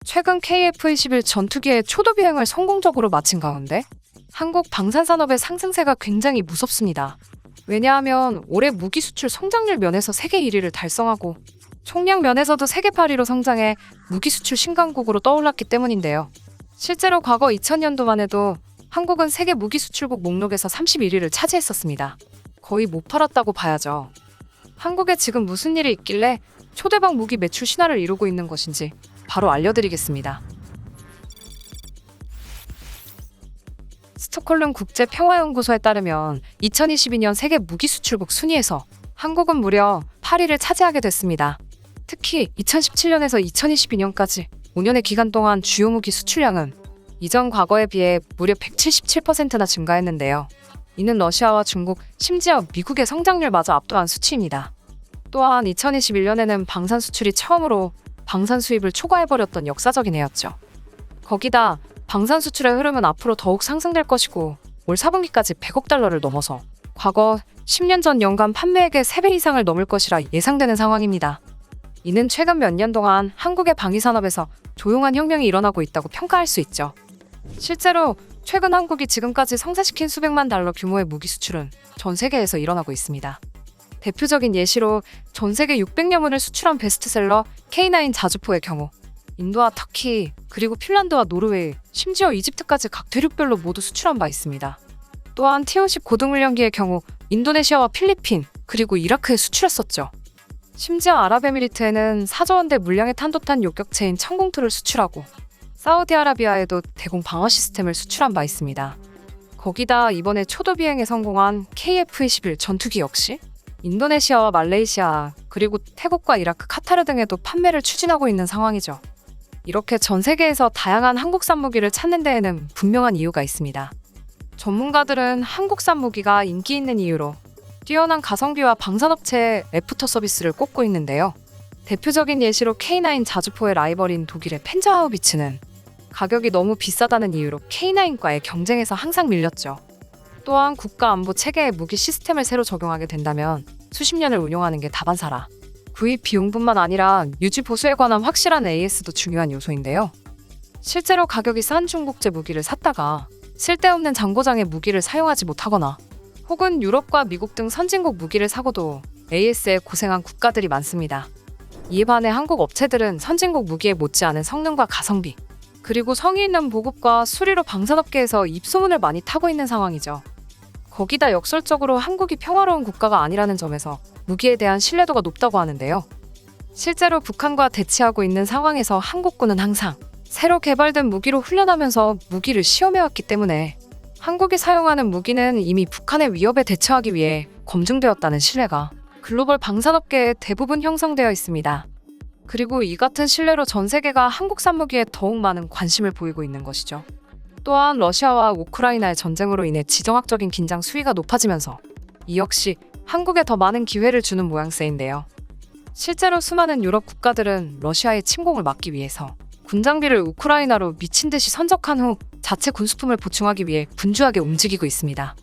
최근 KF-21 전투기의 초도 비행을 성공적으로 마친 가운데 한국 방산산업의 상승세가 굉장히 무섭습니다. 왜냐하면 올해 무기 수출 성장률 면에서 세계 1위를 달성하고 총량 면에서도 세계 8위로 성장해 무기 수출 신강국으로 떠올랐기 때문인데요. 실제로 과거 2000년도만 해도 한국은 세계 무기 수출국 목록에서 31위를 차지했었습니다. 거의 못 팔았다고 봐야죠. 한국에 지금 무슨 일이 있길래 초대박 무기 매출 신화를 이루고 있는 것인지 바로 알려드리겠습니다. 스톡홀름 국제평화연구소에 따르면 2022년 세계 무기 수출국 순위에서 한국은 무려 8위를 차지하게 됐습니다. 특히 2017년에서 2022년까지 5년의 기간 동안 주요 무기 수출량은 이전 과거에 비해 무려 177%나 증가했는데요. 이는 러시아와 중국, 심지어 미국의 성장률마저 압도한 수치입니다. 또한 2021년에는 방산 수출이 처음으로 방산 수입을 초과해버렸던 역사적인 해였죠. 거기다 방산 수출의 흐름은 앞으로 더욱 상승될 것이고 올 4분기까지 100억 달러를 넘어서 과거 10년 전 연간 판매액의 3배 이상을 넘을 것이라 예상되는 상황입니다. 이는 최근 몇 년 동안 한국의 방위산업에서 조용한 혁명이 일어나고 있다고 평가할 수 있죠. 실제로 최근 한국이 지금까지 성사시킨 수백만 달러 규모의 무기 수출은 전 세계에서 일어나고 있습니다. 대표적인 예시로 전 세계 600여 문을 수출한 베스트셀러 K9 자주포의 경우 인도와 터키, 그리고 핀란드와 노르웨이, 심지어 이집트까지 각 대륙별로 모두 수출한 바 있습니다. 또한 T-50 고등훈련기의 경우 인도네시아와 필리핀, 그리고 이라크에 수출했었죠. 심지어 아랍에미리트에는 4조 원대 물량의 탄도탄 요격체인 천공투를 수출하고 사우디아라비아에도 대공 방어 시스템을 수출한 바 있습니다. 거기다 이번에 초도 비행에 성공한 KF-21 전투기 역시 인도네시아와 말레이시아, 그리고 태국과 이라크, 카타르 등에도 판매를 추진하고 있는 상황이죠. 이렇게 전 세계에서 다양한 한국산 무기를 찾는 데에는 분명한 이유가 있습니다. 전문가들은 한국산 무기가 인기 있는 이유로 뛰어난 가성비와 방산업체의 애프터 서비스를 꼽고 있는데요. 대표적인 예시로 K9 자주포의 라이벌인 독일의 펜자하우비츠는 가격이 너무 비싸다는 이유로 K9과의 경쟁에서 항상 밀렸죠. 또한 국가안보 체계의 무기 시스템을 새로 적용하게 된다면 수십 년을 운용하는 게 다반사라 구입 비용뿐만 아니라 유지 보수에 관한 확실한 AS도 중요한 요소인데요. 실제로 가격이 싼 중국제 무기를 샀다가 쓸데없는 잔고장의 무기를 사용하지 못하거나 혹은 유럽과 미국 등 선진국 무기를 사고도 AS에 고생한 국가들이 많습니다. 이에 반해 한국 업체들은 선진국 무기에 못지않은 성능과 가성비, 그리고 성의 있는 보급과 수리로 방산업계에서 입소문을 많이 타고 있는 상황이죠. 거기다 역설적으로 한국이 평화로운 국가가 아니라는 점에서 무기에 대한 신뢰도가 높다고 하는데요. 실제로 북한과 대치하고 있는 상황에서 한국군은 항상 새로 개발된 무기로 훈련하면서 무기를 시험해왔기 때문에 한국이 사용하는 무기는 이미 북한의 위협에 대처하기 위해 검증되었다는 신뢰가 글로벌 방산업계에 대부분 형성되어 있습니다. 그리고 이 같은 신뢰로 전 세계가 한국산 무기에 더욱 많은 관심을 보이고 있는 것이죠. 또한 러시아와 우크라이나의 전쟁으로 인해 지정학적인 긴장 수위가 높아지면서 이 역시 한국에 더 많은 기회를 주는 모양새인데요. 실제로 수많은 유럽 국가들은 러시아의 침공을 막기 위해서 군장비를 우크라이나로 미친 듯이 선적한 후 자체 군수품을 보충하기 위해 분주하게 움직이고 있습니다.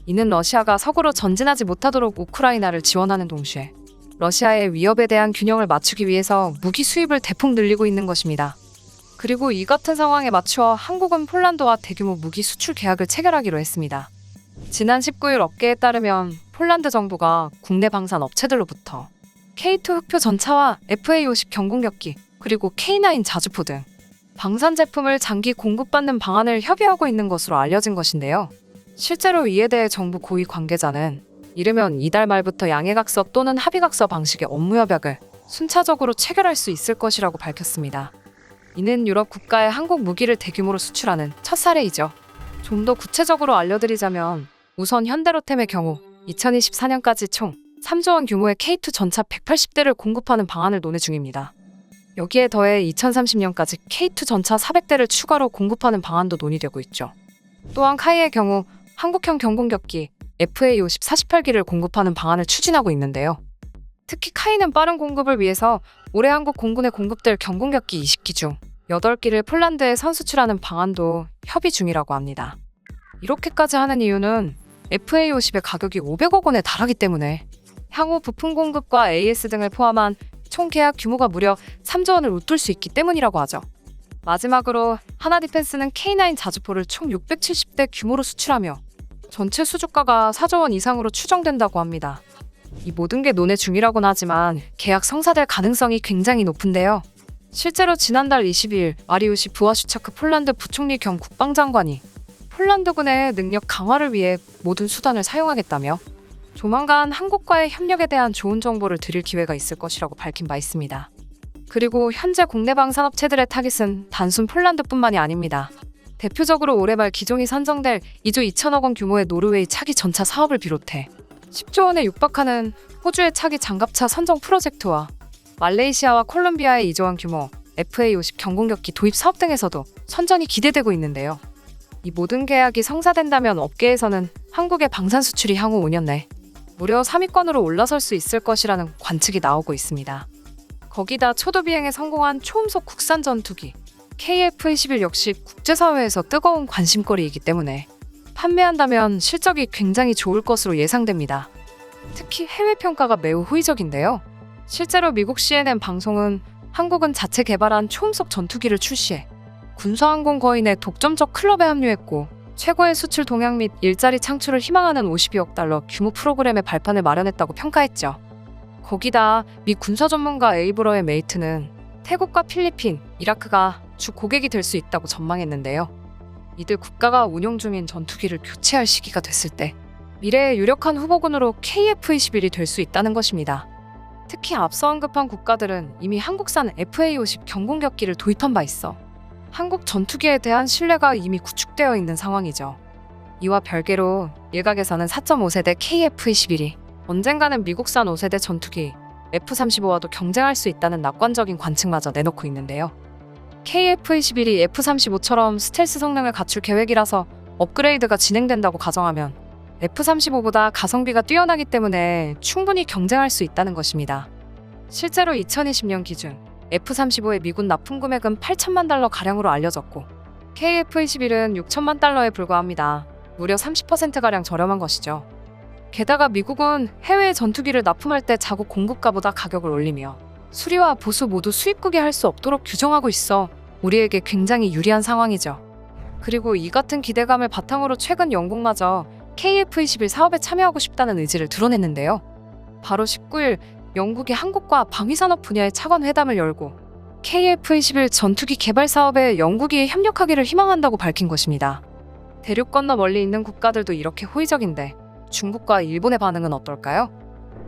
이는 러시아가 서구로 전진하지 못하도록 우크라이나를 지원하는 동시에 러시아의 위협에 대한 균형을 맞추기 위해서 무기 수입을 대폭 늘리고 있는 것입니다. 그리고 이 같은 상황에 맞추어 한국은 폴란드와 대규모 무기 수출 계약을 체결하기로 했습니다. 지난 19일 업계에 따르면 폴란드 정부가 국내 방산 업체들로부터 K2 흑표 전차와 FA-50 경공격기, 그리고 K9 자주포 등 방산 제품을 장기 공급받는 방안을 협의하고 있는 것으로 알려진 것인데요. 실제로 이에 대해 정부 고위 관계자는 이르면 이달 말부터 양해각서 또는 합의각서 방식의 업무 협약을 순차적으로 체결할 수 있을 것이라고 밝혔습니다. 이는 유럽 국가에 한국 무기를 대규모로 수출하는 첫 사례이죠. 좀 더 구체적으로 알려드리자면 우선 현대로템의 경우 2024년까지 총 3조 원 규모의 K2 전차 180대를 공급하는 방안을 논의 중입니다. 여기에 더해 2030년까지 K2 전차 400대를 추가로 공급하는 방안도 논의되고 있죠. 또한 카이의 경우 한국형 경공격기 FA-50 48기를 공급하는 방안을 추진하고 있는데요. 특히 카이는 빠른 공급을 위해서 올해 한국 공군에 공급될 경공격기 20기 중 8기를 폴란드에 선수출하는 방안도 협의 중이라고 합니다. 이렇게까지 하는 이유는 FA-50의 가격이 500억 원에 달하기 때문에 향후 부품 공급과 AS 등을 포함한 총 계약 규모가 무려 3조 원을 웃돌 수 있기 때문이라고 하죠. 마지막으로 하나디펜스는 K9 자주포를 총 670대 규모로 수출하며 전체 수주가가 4조 원 이상으로 추정된다고 합니다. 이 모든 게 논의 중이라고는 하지만 계약 성사될 가능성이 굉장히 높은데요. 실제로 지난달 22일 마리우시 부아슈차크 폴란드 부총리 겸 국방장관이 폴란드군의 능력 강화를 위해 모든 수단을 사용하겠다며 조만간 한국과의 협력에 대한 좋은 정보를 드릴 기회가 있을 것이라고 밝힌 바 있습니다. 그리고 현재 국내 방산업체들의 타깃은 단순 폴란드뿐만이 아닙니다. 대표적으로 올해 말 기종이 선정될 2조 2천억 원 규모의 노르웨이 차기 전차 사업을 비롯해 10조 원에 육박하는 호주의 차기 장갑차 선정 프로젝트와 말레이시아와 콜롬비아의 2조 원 규모 FA-50 경공격기 도입 사업 등에서도 선전이 기대되고 있는데요. 이 모든 계약이 성사된다면 업계에서는 한국의 방산 수출이 향후 5년 내 무려 3위권으로 올라설 수 있을 것이라는 관측이 나오고 있습니다. 거기다 초도 비행에 성공한 초음속 국산 전투기 KF-21 역시 국제사회에서 뜨거운 관심거리이기 때문에 판매한다면 실적이 굉장히 좋을 것으로 예상됩니다. 특히 해외 평가가 매우 호의적인데요. 실제로 미국 CNN 방송은 한국은 자체 개발한 초음속 전투기를 출시해 군사항공 거인의 독점적 클럽에 합류했고 최고의 수출 동향 및 일자리 창출을 희망하는 52억 달러 규모 프로그램의 발판을 마련했다고 평가했죠. 거기다 미 군사 전문가 에이브러의 메이트는 태국과 필리핀, 이라크가 주 고객이 될 수 있다고 전망했는데요. 이들 국가가 운용 중인 전투기를 교체할 시기가 됐을 때 미래의 유력한 후보군으로 KF-21이 될 수 있다는 것입니다. 특히 앞서 언급한 국가들은 이미 한국산 FA-50 경공격기를 도입한 바 있어 한국 전투기에 대한 신뢰가 이미 구축되어 있는 상황이죠. 이와 별개로 일각에서는 4.5세대 KF-21이 언젠가는 미국산 5세대 전투기 F-35와도 경쟁할 수 있다는 낙관적인 관측마저 내놓고 있는데요. KF-21이 F-35처럼 스텔스 성능을 갖출 계획이라서 업그레이드가 진행된다고 가정하면 F-35보다 가성비가 뛰어나기 때문에 충분히 경쟁할 수 있다는 것입니다. 실제로 2020년 기준 F-35의 미군 납품 금액은 8천만 달러 가량으로 알려졌고 KF-21은 6천만 달러에 불과합니다. 무려 30%가량 저렴한 것이죠. 게다가 미국은 해외 전투기를 납품할 때 자국 공급가보다 가격을 올리며 수리와 보수 모두 수입국이 할 수 없도록 규정하고 있어 우리에게 굉장히 유리한 상황이죠. 그리고 이 같은 기대감을 바탕으로 최근 영국마저 KF-21 사업에 참여하고 싶다는 의지를 드러냈는데요. 바로 19일 영국이 한국과 방위산업 분야의 차관 회담을 열고 KF-21 전투기 개발 사업에 영국이 협력하기를 희망한다고 밝힌 것입니다. 대륙 건너 멀리 있는 국가들도 이렇게 호의적인데 중국과 일본의 반응은 어떨까요?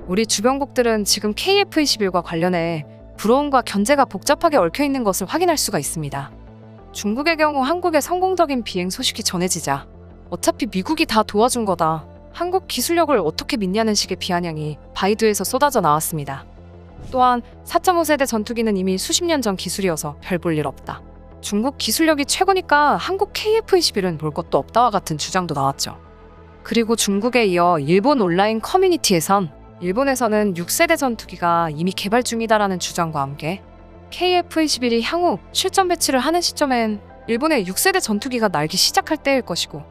우리 주변국들은 지금 KF-21과 관련해 부러움과 견제가 복잡하게 얽혀있는 것을 확인할 수가 있습니다. 중국의 경우 한국의 성공적인 비행 소식이 전해지자 어차피 미국이 다 도와준 거다. 한국 기술력을 어떻게 믿냐는 식의 비아냥이 바이두에서 쏟아져 나왔습니다. 또한 4.5세대 전투기는 이미 수십 년 전 기술이어서 별 볼 일 없다. 중국 기술력이 최고니까 한국 KF-21은 볼 것도 없다와 같은 주장도 나왔죠. 그리고 중국에 이어 일본 온라인 커뮤니티에선 일본에서는 6세대 전투기가 이미 개발 중이다라는 주장과 함께 KF-21이 향후 실전 배치를 하는 시점엔 일본의 6세대 전투기가 날기 시작할 때일 것이고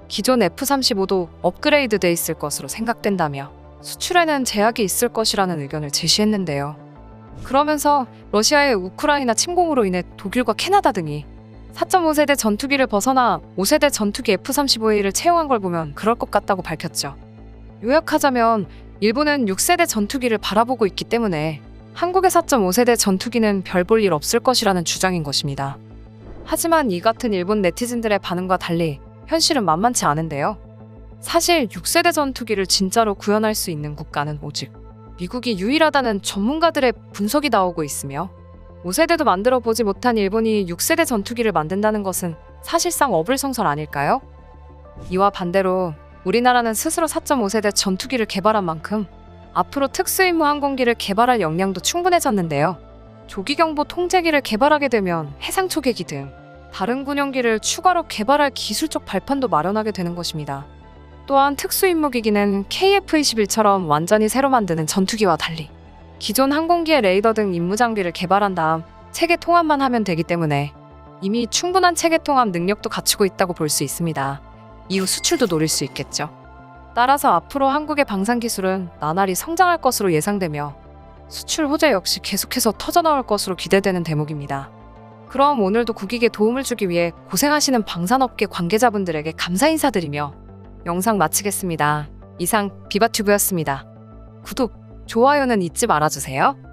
기존 F-35도 업그레이드 돼 있을 것으로 생각된다며 수출에는 제약이 있을 것이라는 의견을 제시했는데요. 그러면서 러시아의 우크라이나 침공으로 인해 독일과 캐나다 등이 4.5세대 전투기를 벗어나 5세대 전투기 F-35A를 채용한 걸 보면 그럴 것 같다고 밝혔죠. 요약하자면 일본은 6세대 전투기를 바라보고 있기 때문에 한국의 4.5세대 전투기는 별 볼 일 없을 것이라는 주장인 것입니다. 하지만 이 같은 일본 네티즌들의 반응과 달리 현실은 만만치 않은데요. 사실 6세대 전투기를 진짜로 구현할 수 있는 국가는 오직 미국이 유일하다는 전문가들의 분석이 나오고 있으며 5세대도 만들어 보지 못한 일본이 6세대 전투기를 만든다는 것은 사실상 어불성설 아닐까요? 이와 반대로 우리나라는 스스로 4.5세대 전투기를 개발한 만큼 앞으로 특수임무 항공기를 개발할 역량도 충분해졌는데요. 조기경보 통제기를 개발하게 되면 해상 초계기 등 다른 군용기를 추가로 개발할 기술적 발판도 마련하게 되는 것입니다. 또한 특수임무기기는 KF-21처럼 완전히 새로 만드는 전투기와 달리 기존 항공기의 레이더 등 임무장비를 개발한 다음 체계 통합만 하면 되기 때문에 이미 충분한 체계 통합 능력도 갖추고 있다고 볼 수 있습니다. 이후 수출도 노릴 수 있겠죠. 따라서 앞으로 한국의 방산기술은 나날이 성장할 것으로 예상되며 수출 호재 역시 계속해서 터져나올 것으로 기대되는 대목입니다. 그럼 오늘도 국익에 도움을 주기 위해 고생하시는 방산업계 관계자분들에게 감사 인사드리며 영상 마치겠습니다. 이상 비바튜브였습니다. 구독, 좋아요는 잊지 말아주세요.